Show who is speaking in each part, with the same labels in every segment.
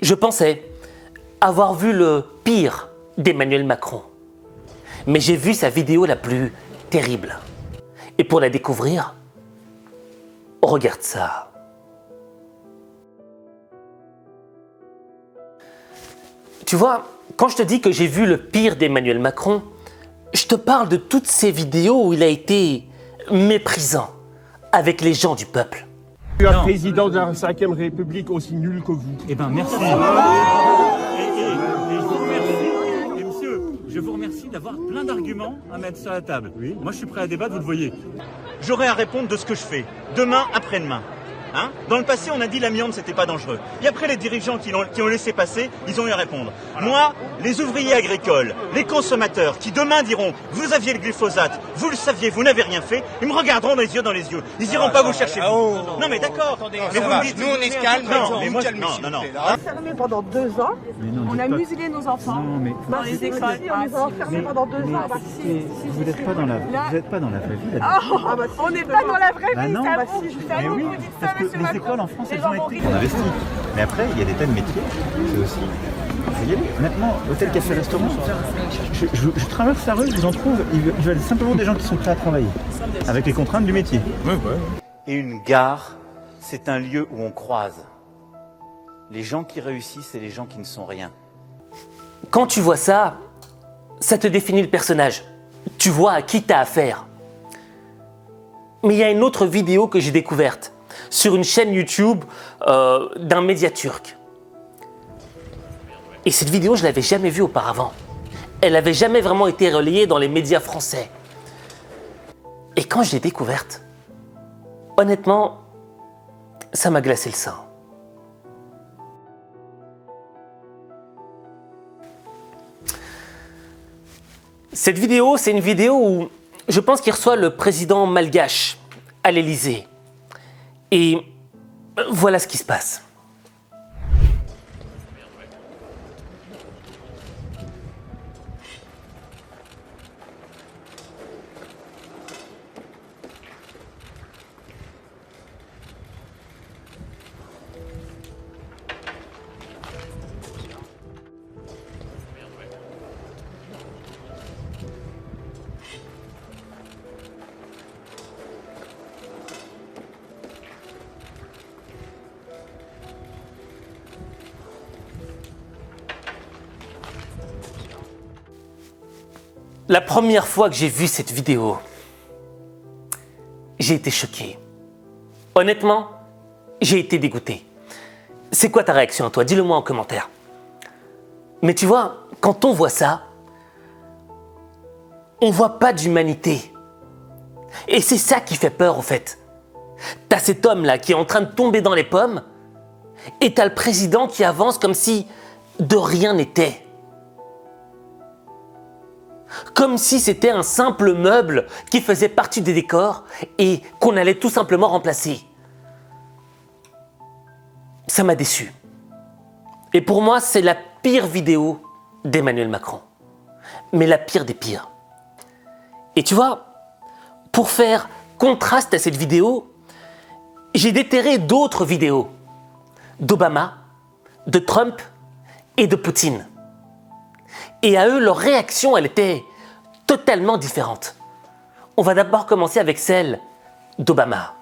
Speaker 1: Je pensais avoir vu le pire d'Emmanuel Macron. Mais j'ai vu sa vidéo la plus terrible. Et pour la découvrir, regarde ça. Tu vois, quand je te dis que j'ai vu le pire d'Emmanuel Macron, je te parle de toutes ces vidéos où il a été méprisant avec les gens du peuple.
Speaker 2: Un président de la 5e République aussi nul que vous.
Speaker 3: Eh ben merci. Et je vous remercie. Et monsieur, je vous remercie d'avoir plein d'arguments à mettre sur la table. Oui. Moi je suis prêt à débattre, vous le voyez.
Speaker 4: J'aurai à répondre de ce que je fais, demain, après-demain. Hein? Dans le passé, on a dit l'amiante, c'était pas dangereux. Et après, les dirigeants qui ont laissé passer, ils ont eu à répondre. Moi, les ouvriers agricoles, les consommateurs, qui demain diront « Vous aviez le glyphosate, vous le saviez, vous n'avez rien fait », ils me regarderont les yeux dans les yeux. Ils iront pas vous chercher. Non mais d'accord. Mais vous me dites,
Speaker 5: nous on est calme,
Speaker 4: non, mais moi, non.
Speaker 6: Enfermés pendant 2 ans, on a muselé nos enfants dans les écoles, on les a enfermés pendant 2 ans.
Speaker 7: Vous n'êtes pas dans la vraie vie.
Speaker 6: On n'est pas dans la vraie vie,
Speaker 7: non,
Speaker 6: c'est à vous que vous dites ça, monsieur
Speaker 7: les
Speaker 6: Macron.
Speaker 7: écoles en France,
Speaker 6: Les
Speaker 7: elles
Speaker 6: gens
Speaker 7: ont
Speaker 6: vont
Speaker 7: été
Speaker 6: rire.
Speaker 7: on investit. Mais après, il y a des tas de métiers, c'est aussi... Il faut y aller. Honnêtement, hôtel, café, restaurant, je traverse la rue, je vous en trouve, ils veulent simplement des gens qui sont prêts à travailler, avec les contraintes du métier.
Speaker 4: Et une gare, c'est un lieu où on croise les gens qui réussissent et les gens qui ne sont rien.
Speaker 1: Quand tu vois ça, ça te définit le personnage. Tu vois à qui tu as affaire. Mais il y a une autre vidéo que j'ai découverte sur une chaîne YouTube d'un média turc. Et cette vidéo, je ne l'avais jamais vue auparavant. Elle n'avait jamais vraiment été relayée dans les médias français. Et quand je l'ai découverte, honnêtement, ça m'a glacé le sang. Cette vidéo, c'est une vidéo où je pense qu'il reçoit le président malgache à l'Élysée. Et voilà ce qui se passe. La première fois que j'ai vu cette vidéo, j'ai été choqué. Honnêtement, j'ai été dégoûté. C'est quoi ta réaction à toi? Dis-le moi en commentaire. Mais tu vois, quand on voit ça, on voit pas d'humanité. Et c'est ça qui fait peur au fait. T'as cet homme-là qui est en train de tomber dans les pommes et t'as le président qui avance comme si de rien n'était. Comme si c'était un simple meuble qui faisait partie des décors et qu'on allait tout simplement remplacer. Ça m'a déçu. Et pour moi, c'est la pire vidéo d'Emmanuel Macron. Mais la pire des pires. Et tu vois, pour faire contraste à cette vidéo, j'ai déterré d'autres vidéos d'Obama, de Trump et de Poutine. Et à eux, leur réaction, elle était totalement différente. On va d'abord commencer avec celle d'Obama.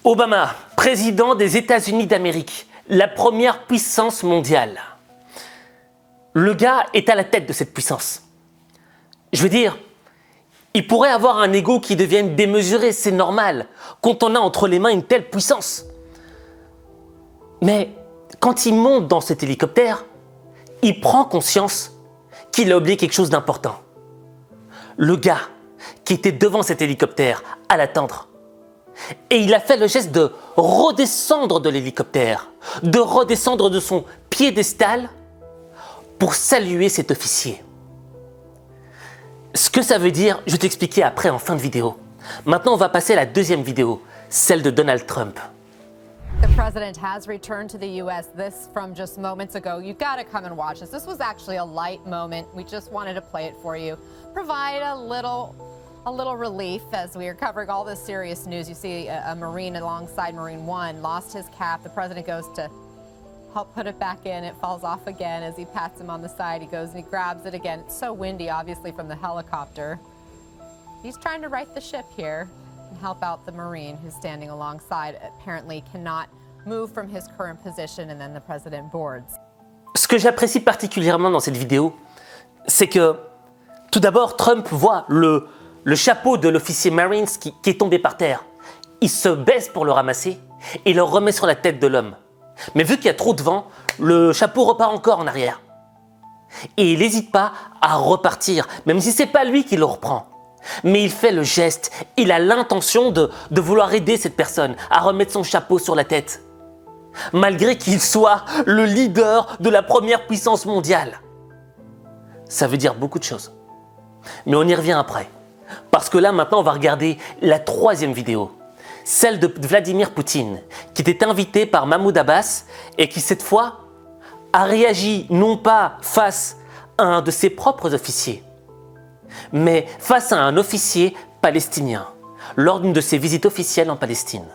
Speaker 1: Obama, président des États-Unis d'Amérique, la première puissance mondiale. Le gars est à la tête de cette puissance. Je veux dire, il pourrait avoir un ego qui devienne démesuré, c'est normal, quand on a entre les mains une telle puissance. Mais quand quand il monte dans cet hélicoptère, il prend conscience qu'il a oublié quelque chose d'important. Le gars qui était devant cet hélicoptère à l'attendre. Et il a fait le geste de redescendre de l'hélicoptère, de redescendre de son piédestal pour saluer cet officier. Ce que ça veut dire, je vais t'expliquer après en fin de vidéo. Maintenant, on va passer à la deuxième vidéo, celle de Donald Trump.
Speaker 5: The president has returned to the U.S. This from just moments ago. You got to come and watch this. This was actually a light moment. We just wanted to play it for you. Provide a little relief as we are covering all this serious news. You see a Marine alongside Marine One lost his cap. The president goes to help put it back in. It falls off again as he pats him on the side. He goes and he grabs it again. It's so windy, obviously, from the helicopter. He's trying to right the ship here and help out the Marine who's standing alongside. Apparently cannot move from his current position, and then the president boards.
Speaker 1: Ce que j'apprécie particulièrement dans cette vidéo, c'est que tout d'abord, Trump voit le chapeau de l'officier Marines qui est tombé par terre. Il se baisse pour le ramasser et le remet sur la tête de l'homme. Mais vu qu'il y a trop de vent, le chapeau repart encore en arrière. Et il n'hésite pas à repartir, même si ce n'est pas lui qui le reprend. Mais il fait le geste, il a l'intention de vouloir aider cette personne à remettre son chapeau sur la tête. Malgré qu'il soit le leader de la première puissance mondiale. Ça veut dire beaucoup de choses. Mais on y revient après. Parce que là, maintenant, on va regarder la troisième vidéo. Celle de Vladimir Poutine, qui était invité par Mahmoud Abbas et qui, cette fois, a réagi non pas face à un de ses propres officiers, mais face à un officier palestinien, lors d'une de ses visites officielles en Palestine.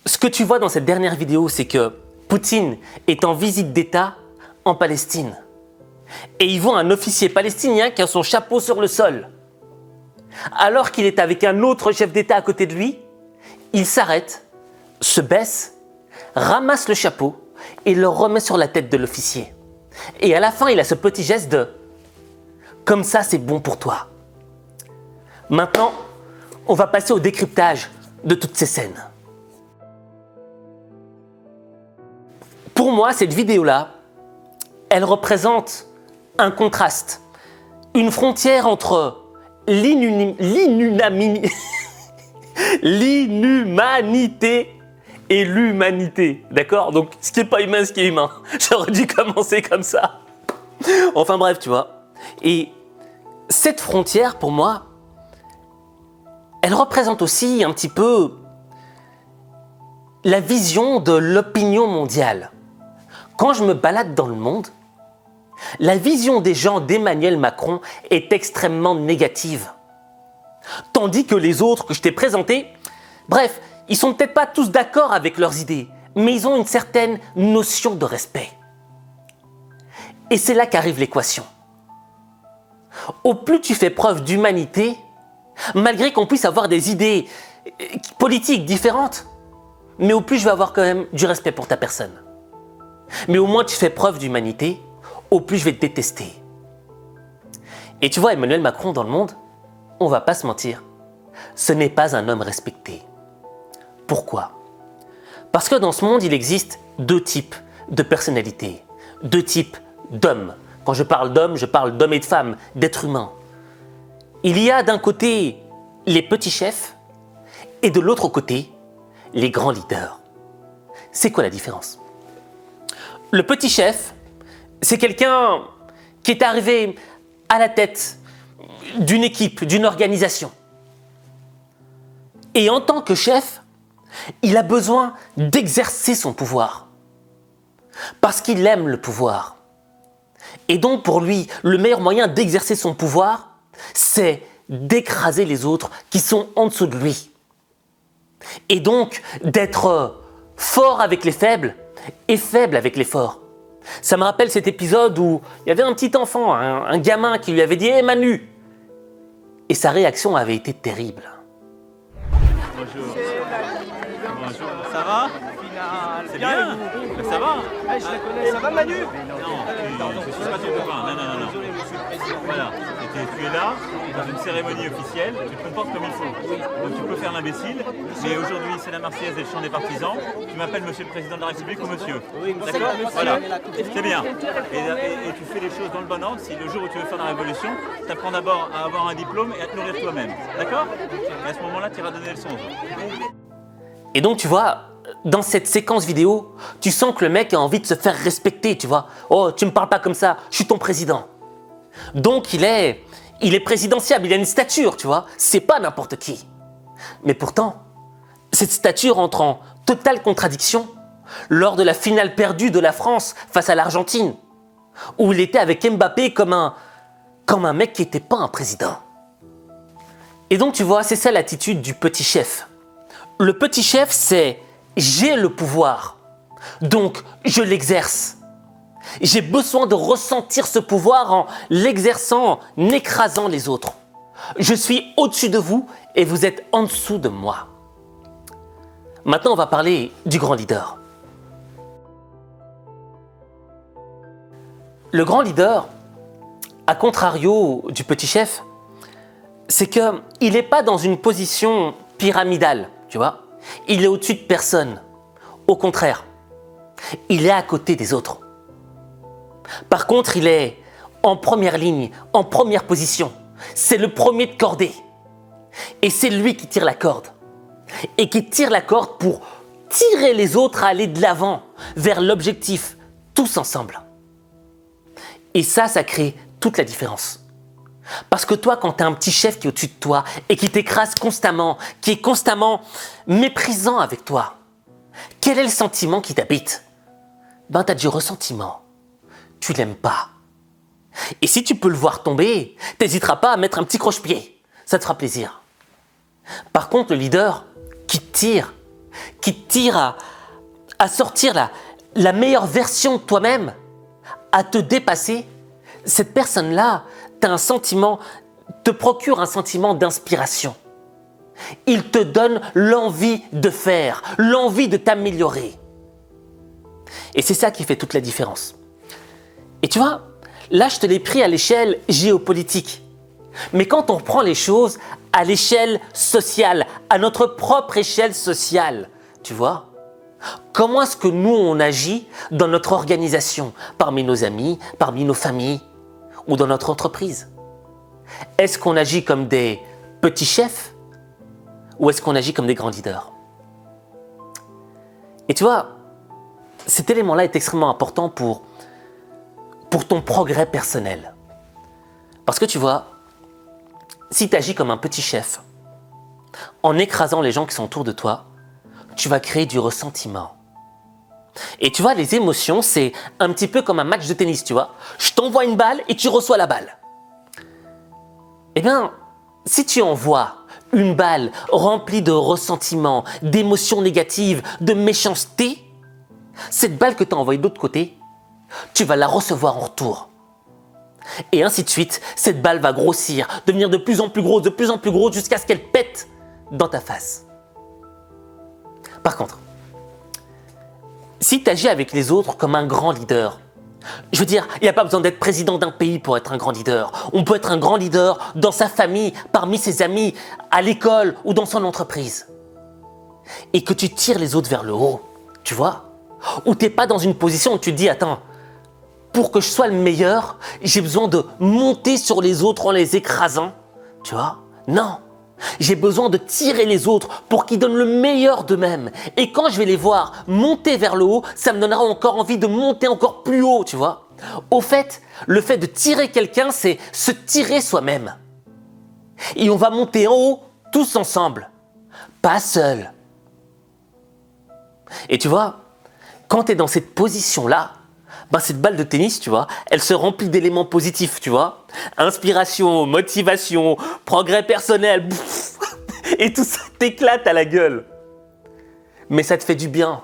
Speaker 1: Ce que tu vois dans cette dernière vidéo, c'est que Poutine est en visite d'État en Palestine. Et il voit un officier palestinien qui a son chapeau sur le sol. Alors qu'il est avec un autre chef d'État à côté de lui, il s'arrête, se baisse, ramasse le chapeau et le remet sur la tête de l'officier. Et à la fin, il a ce petit geste de « comme ça, c'est bon pour toi ». Maintenant, on va passer au décryptage de toutes ces scènes. Pour moi, cette vidéo-là, elle représente un contraste, une frontière entre l'inhumanité et l'humanité, d'accord? Donc, ce qui n'est pas humain, ce qui est humain. J'aurais dû commencer comme ça. Enfin bref, tu vois. Et cette frontière, pour moi, elle représente aussi un petit peu la vision de l'opinion mondiale. Quand je me balade dans le monde, la vision des gens d'Emmanuel Macron est extrêmement négative. Tandis que les autres que je t'ai présentés, bref, ils sont peut-être pas tous d'accord avec leurs idées, mais ils ont une certaine notion de respect. Et c'est là qu'arrive l'équation. Au plus tu fais preuve d'humanité, malgré qu'on puisse avoir des idées politiques différentes, mais au plus je vais avoir quand même du respect pour ta personne. Mais au moins tu fais preuve d'humanité, au plus je vais te détester. Et tu vois, Emmanuel Macron dans le monde, on va pas se mentir, ce n'est pas un homme respecté. Pourquoi? Parce que dans ce monde, il existe deux types de personnalités, deux types d'hommes. Quand je parle d'hommes et de femmes, d'êtres humains. Il y a d'un côté les petits chefs et de l'autre côté les grands leaders. C'est quoi la différence? Le petit chef, c'est quelqu'un qui est arrivé à la tête d'une équipe, d'une organisation. Et en tant que chef, il a besoin d'exercer son pouvoir. Parce qu'il aime le pouvoir. Et donc pour lui, le meilleur moyen d'exercer son pouvoir, c'est d'écraser les autres qui sont en dessous de lui. Et donc d'être fort avec les faibles et faible avec les forts. Ça me rappelle cet épisode où il y avait un petit enfant, un gamin qui lui avait dit « Hé Manu !» Et sa réaction avait été terrible.
Speaker 3: Bonjour. Bonjour. Ça va? C'est bien. Ça va?
Speaker 2: Je la connais, ça va Manu?
Speaker 3: Non, je suis pas ton copain. Non. Voilà. Tu es là, dans une cérémonie officielle, tu te comportes comme il faut. Donc tu peux faire l'imbécile, mais aujourd'hui c'est la Marseillaise et le chant des partisans. Tu m'appelles Monsieur le Président de la République ou Monsieur. D'accord? Voilà. C'est bien. Et tu fais les choses dans le bon ordre. Si le jour où tu veux faire la révolution, tu apprends d'abord à avoir un diplôme et à te nourrir toi-même. D'accord? Et à ce moment-là, tu iras donner des leçons aux autres.
Speaker 1: Et donc, tu vois, dans cette séquence vidéo, tu sens que le mec a envie de se faire respecter, tu vois. Oh, tu me parles pas comme ça, je suis ton président. Donc, il est présidentiable, il a une stature, tu vois. C'est pas n'importe qui. Mais pourtant, cette stature entre en totale contradiction lors de la finale perdue de la France face à l'Argentine, où il était avec Mbappé comme un mec qui n'était pas un président. Et donc, tu vois, c'est ça l'attitude du petit chef. Le petit chef, c'est « j'ai le pouvoir, donc je l'exerce ». J'ai besoin de ressentir ce pouvoir en l'exerçant, en écrasant les autres. Je suis au-dessus de vous et vous êtes en dessous de moi. Maintenant, on va parler du grand leader. Le grand leader, à contrario du petit chef, c'est qu'il n'est pas dans une position pyramidale, tu vois. Il est au-dessus de personne. Au contraire, il est à côté des autres. Par contre, il est en première ligne, en première position. C'est le premier de cordée. Et c'est lui qui tire la corde. Et qui tire la corde pour tirer les autres à aller de l'avant, vers l'objectif, tous ensemble. Et ça crée toute la différence. Parce que toi, quand tu as un petit chef qui est au-dessus de toi et qui t'écrase constamment, qui est constamment méprisant avec toi, quel est le sentiment qui t'habite? Ben, tu as du ressentiment. Tu l'aimes pas. Et si tu peux le voir tomber, t'hésiteras pas à mettre un petit croche-pied. Ça te fera plaisir. Par contre, le leader qui tire à sortir la meilleure version de toi-même, à te dépasser, cette personne-là te procure un sentiment d'inspiration. Il te donne l'envie de faire, l'envie de t'améliorer. Et c'est ça qui fait toute la différence. Et tu vois, là, je te l'ai pris à l'échelle géopolitique. Mais quand on reprend les choses à l'échelle sociale, à notre propre échelle sociale, tu vois, comment est-ce que nous, on agit dans notre organisation, parmi nos amis, parmi nos familles ou dans notre entreprise? Est-ce qu'on agit comme des petits chefs ou est-ce qu'on agit comme des grands leaders? Et tu vois, cet élément-là est extrêmement important pour ton progrès personnel. Parce que tu vois, si tu agis comme un petit chef, en écrasant les gens qui sont autour de toi, tu vas créer du ressentiment. Et tu vois, les émotions, c'est un petit peu comme un match de tennis, tu vois. Je t'envoie une balle et tu reçois la balle. Eh bien, si tu envoies une balle remplie de ressentiment, d'émotions négatives, de méchanceté, cette balle que tu as envoyée de l'autre côté, tu vas la recevoir en retour. Et ainsi de suite, cette balle va grossir, devenir de plus en plus grosse, jusqu'à ce qu'elle pète dans ta face. Par contre, si tu agis avec les autres comme un grand leader, je veux dire, il n'y a pas besoin d'être président d'un pays pour être un grand leader. On peut être un grand leader dans sa famille, parmi ses amis, à l'école ou dans son entreprise. Et que tu tires les autres vers le haut, tu vois, où tu n'es pas dans une position où tu te dis, attends, pour que je sois le meilleur, j'ai besoin de monter sur les autres en les écrasant, tu vois. Non, j'ai besoin de tirer les autres pour qu'ils donnent le meilleur d'eux-mêmes. Et quand je vais les voir monter vers le haut, ça me donnera encore envie de monter encore plus haut, tu vois. Au fait, le fait de tirer quelqu'un, c'est se tirer soi-même. Et on va monter en haut tous ensemble, pas seul. Et tu vois, quand tu es dans cette position-là, ben cette balle de tennis, tu vois, elle se remplit d'éléments positifs, tu vois. Inspiration, motivation, progrès personnel, et tout ça t'éclate à la gueule. Mais ça te fait du bien.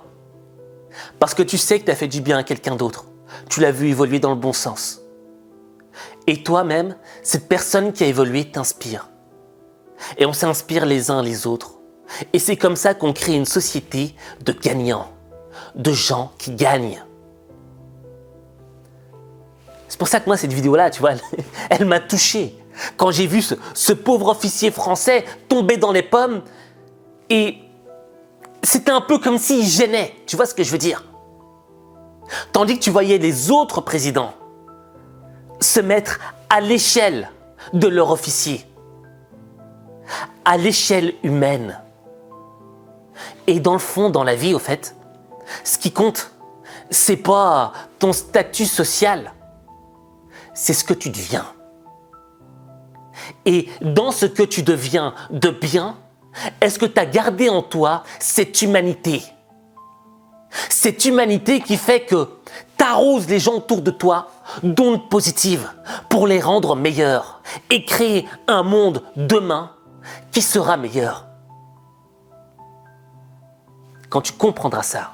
Speaker 1: Parce que tu sais que tu as fait du bien à quelqu'un d'autre. tu l'as vu évoluer dans le bon sens. Et toi-même, cette personne qui a évolué t'inspire. Et on s'inspire les uns les autres. Et c'est comme ça qu'on crée une société de gagnants, de gens qui gagnent. C'est pour ça que moi, cette vidéo-là, tu vois, elle m'a touché. Quand j'ai vu ce pauvre officier français tomber dans les pommes, et c'était un peu comme s'il gênait, tu vois ce que je veux dire? Tandis que tu voyais les autres présidents se mettre à l'échelle de leur officier, à l'échelle humaine. Et dans le fond, dans la vie, au fait, ce qui compte, c'est pas ton statut social, c'est ce que tu deviens. Et dans ce que tu deviens de bien, est-ce que tu as gardé en toi cette humanité? Cette humanité qui fait que tu arroses les gens autour de toi d'ondes positives pour les rendre meilleurs et créer un monde demain qui sera meilleur. Quand tu comprendras ça,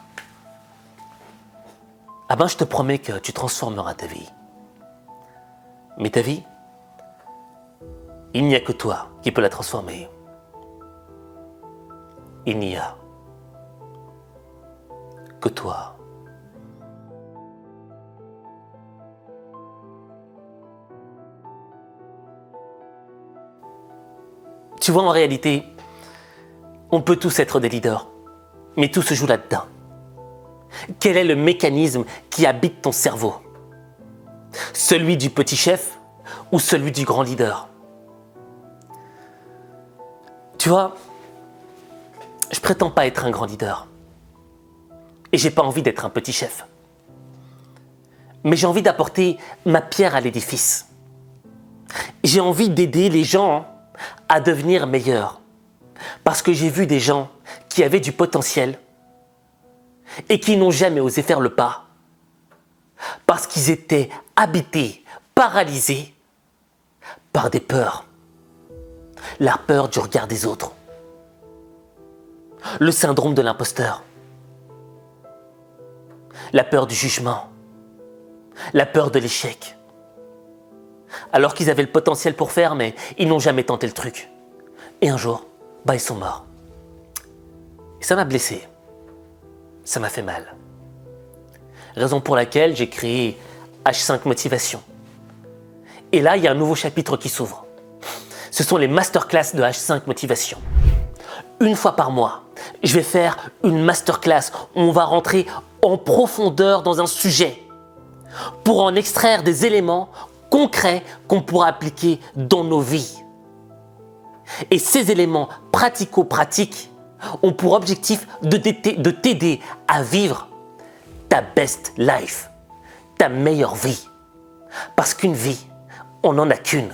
Speaker 1: ah ben je te promets que tu transformeras ta vie. Mais ta vie, il n'y a que toi qui peux la transformer. Il n'y a que toi. Tu vois, en réalité, on peut tous être des leaders, mais tout se joue là-dedans. Quel est le mécanisme qui habite ton cerveau? Celui du petit chef ou celui du grand leader? Tu vois, je prétends pas être un grand leader. Et j'ai pas envie d'être un petit chef. Mais j'ai envie d'apporter ma pierre à l'édifice. J'ai envie d'aider les gens à devenir meilleurs. Parce que j'ai vu des gens qui avaient du potentiel et qui n'ont jamais osé faire le pas. Parce qu'ils étaient habités, paralysés par des peurs. La peur du regard des autres. Le syndrome de l'imposteur. La peur du jugement. La peur de l'échec. Alors qu'ils avaient le potentiel pour faire, mais ils n'ont jamais tenté le truc. Et un jour, ils sont morts. Et ça m'a blessé. Ça m'a fait mal. Raison pour laquelle j'ai créé H5 Motivation. Et là, il y a un nouveau chapitre qui s'ouvre. Ce sont les masterclass de H5 Motivation. Une fois par mois, je vais faire une masterclass où on va rentrer en profondeur dans un sujet pour en extraire des éléments concrets qu'on pourra appliquer dans nos vies. Et ces éléments pratico-pratiques ont pour objectif de t'aider à vivre ta best life, ta meilleure vie. Parce qu'une vie, on n'en a qu'une.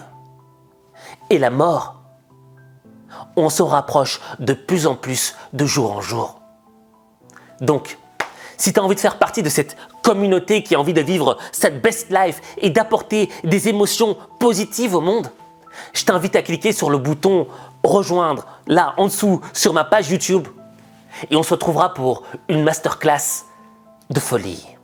Speaker 1: Et la mort, on s'en rapproche de plus en plus de jour en jour. Donc, si tu as envie de faire partie de cette communauté qui a envie de vivre cette best life et d'apporter des émotions positives au monde, je t'invite à cliquer sur le bouton « Rejoindre » là en dessous sur ma page YouTube et on se retrouvera pour une masterclass de folie.